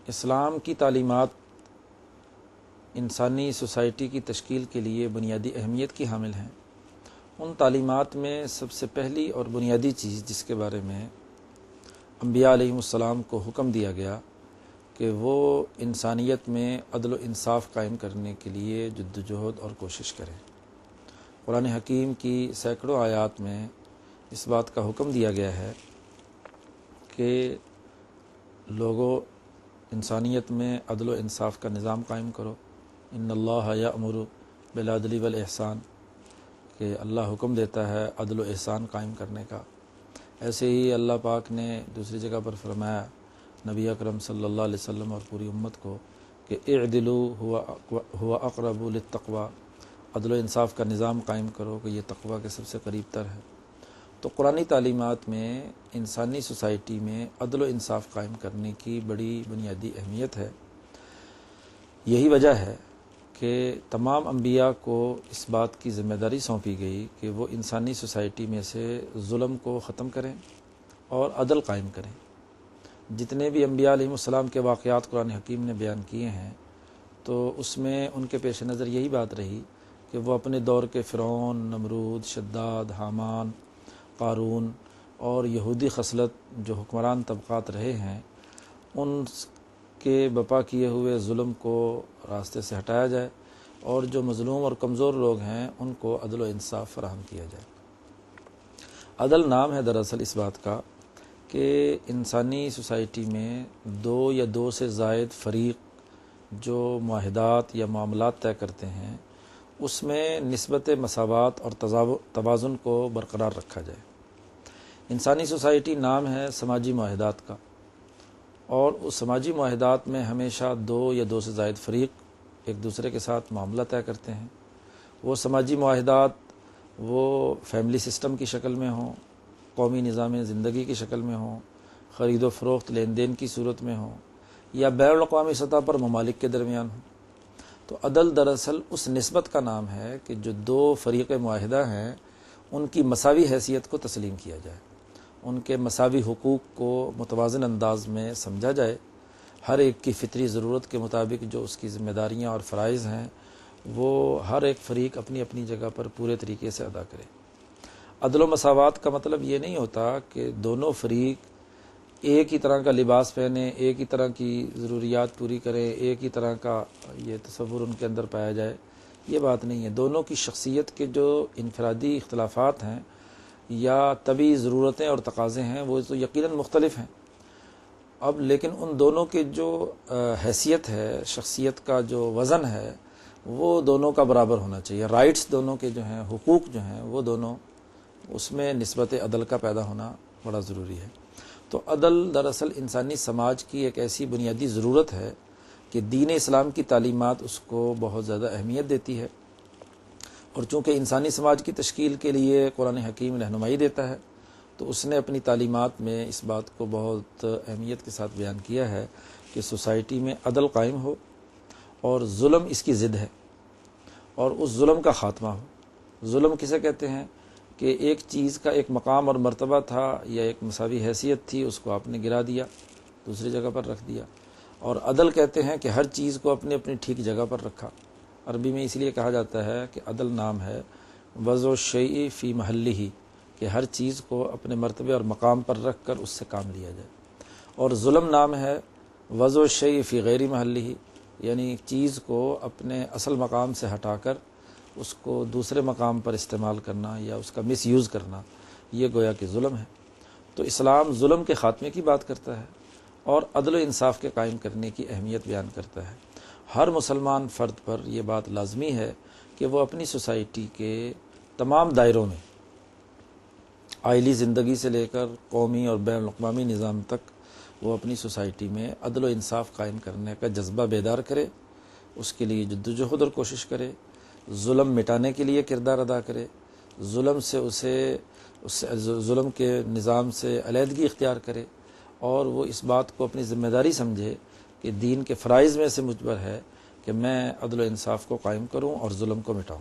اسلام کی تعلیمات انسانی سوسائٹی کی تشکیل کے لیے بنیادی اہمیت کی حامل ہیں۔ ان تعلیمات میں سب سے پہلی اور بنیادی چیز جس کے بارے میں انبیاء علیہم السلام کو حکم دیا گیا کہ وہ انسانیت میں عدل و انصاف قائم کرنے کے لیے جدوجہد اور کوشش کریں۔ قرآن حکیم کی سینکڑوں آیات میں اس بات کا حکم دیا گیا ہے کہ لوگوں انسانیت میں عدل و انصاف کا نظام قائم کرو۔ ان اللہ یأمر بالعدل والاحسان، کہ اللہ حکم دیتا ہے عدل و احسان قائم کرنے کا۔ ایسے ہی اللہ پاک نے دوسری جگہ پر فرمایا نبی اکرم صلی اللہ علیہ وسلم اور پوری امت کو کہ اعدلوا هو اقرب للتقوی، عدل و انصاف کا نظام قائم کرو کہ یہ تقوی کے سب سے قریب تر ہے۔ تو قرآنی تعلیمات میں انسانی سوسائٹی میں عدل و انصاف قائم کرنے کی بڑی بنیادی اہمیت ہے۔ یہی وجہ ہے کہ تمام انبیاء کو اس بات کی ذمہ داری سونپی گئی کہ وہ انسانی سوسائٹی میں سے ظلم کو ختم کریں اور عدل قائم کریں۔ جتنے بھی انبیاء علیہم السلام کے واقعات قرآن حکیم نے بیان کیے ہیں تو اس میں ان کے پیش نظر یہی بات رہی کہ وہ اپنے دور کے فرعون، نمرود، شداد، حامان، قارون اور یہودی خصلت جو حکمران طبقات رہے ہیں ان کے بپا کیے ہوئے ظلم کو راستے سے ہٹایا جائے اور جو مظلوم اور کمزور لوگ ہیں ان کو عدل و انصاف فراہم کیا جائے۔ عدل نام ہے دراصل اس بات کا کہ انسانی سوسائٹی میں دو یا دو سے زائد فریق جو معاہدات یا معاملات طے کرتے ہیں اس میں نسبت مساوات اور توازن کو برقرار رکھا جائے۔ انسانی سوسائٹی نام ہے سماجی معاہدات کا، اور اس سماجی معاہدات میں ہمیشہ دو یا دو سے زائد فریق ایک دوسرے کے ساتھ معاملہ طے کرتے ہیں۔ وہ سماجی معاہدات وہ فیملی سسٹم کی شکل میں ہوں، قومی نظام زندگی کی شکل میں ہوں، خرید و فروخت لین دین کی صورت میں ہوں، یا بین الاقوامی سطح پر ممالک کے درمیان ہوں۔ تو عدل دراصل اس نسبت کا نام ہے کہ جو دو فریق معاہدہ ہیں ان کی مساوی حیثیت کو تسلیم کیا جائے، ان کے مساوی حقوق کو متوازن انداز میں سمجھا جائے، ہر ایک کی فطری ضرورت کے مطابق جو اس کی ذمہ داریاں اور فرائض ہیں وہ ہر ایک فریق اپنی اپنی جگہ پر پورے طریقے سے ادا کرے۔ عدل و مساوات کا مطلب یہ نہیں ہوتا کہ دونوں فریق ایک ہی طرح کا لباس پہنے، ایک ہی طرح کی ضروریات پوری کریں، ایک ہی طرح کا یہ تصور ان کے اندر پایا جائے، یہ بات نہیں ہے۔ دونوں کی شخصیت کے جو انفرادی اختلافات ہیں یا طبعی ضرورتیں اور تقاضے ہیں وہ تو یقیناً مختلف ہیں، اب لیکن ان دونوں کے جو حیثیت ہے، شخصیت کا جو وزن ہے وہ دونوں کا برابر ہونا چاہیے۔ رائٹس دونوں کے جو ہیں، حقوق جو ہیں وہ دونوں، اس میں نسبت عدل کا پیدا ہونا بڑا ضروری ہے۔ تو عدل دراصل انسانی سماج کی ایک ایسی بنیادی ضرورت ہے کہ دین اسلام کی تعلیمات اس کو بہت زیادہ اہمیت دیتی ہے، اور چونکہ انسانی سماج کی تشکیل کے لیے قرآن حکیم رہنمائی دیتا ہے تو اس نے اپنی تعلیمات میں اس بات کو بہت اہمیت کے ساتھ بیان کیا ہے کہ سوسائٹی میں عدل قائم ہو اور ظلم اس کی ضد ہے، اور اس ظلم کا خاتمہ ہو۔ ظلم کسے کہتے ہیں کہ ایک چیز کا ایک مقام اور مرتبہ تھا یا ایک مساوی حیثیت تھی، اس کو آپ نے گرا دیا، دوسری جگہ پر رکھ دیا۔ اور عدل کہتے ہیں کہ ہر چیز کو اپنی اپنی ٹھیک جگہ پر رکھا۔ عربی میں اس لیے کہا جاتا ہے کہ عدل نام ہے وضع الشیء فی محلہ، کہ ہر چیز کو اپنے مرتبے اور مقام پر رکھ کر اس سے کام لیا جائے۔ اور ظلم نام ہے وضع الشیء فی غیر محلہ، یعنی چیز کو اپنے اصل مقام سے ہٹا کر اس کو دوسرے مقام پر استعمال کرنا یا اس کا مس یوز کرنا، یہ گویا کہ ظلم ہے۔ تو اسلام ظلم کے خاتمے کی بات کرتا ہے اور عدل و انصاف کے قائم کرنے کی اہمیت بیان کرتا ہے۔ ہر مسلمان فرد پر یہ بات لازمی ہے کہ وہ اپنی سوسائٹی کے تمام دائروں میں، عائلی زندگی سے لے کر قومی اور بین الاقوامی نظام تک، وہ اپنی سوسائٹی میں عدل و انصاف قائم کرنے کا جذبہ بیدار کرے، اس کے لیے جدوجہد اور کوشش کرے، ظلم مٹانے کے لیے کردار ادا کرے، ظلم سے ظلم کے نظام سے علیحدگی اختیار کرے، اور وہ اس بات کو اپنی ذمہ داری سمجھے کہ دین کے فرائض میں سے مجبر ہے کہ میں عدل و انصاف کو قائم کروں اور ظلم کو مٹاؤں۔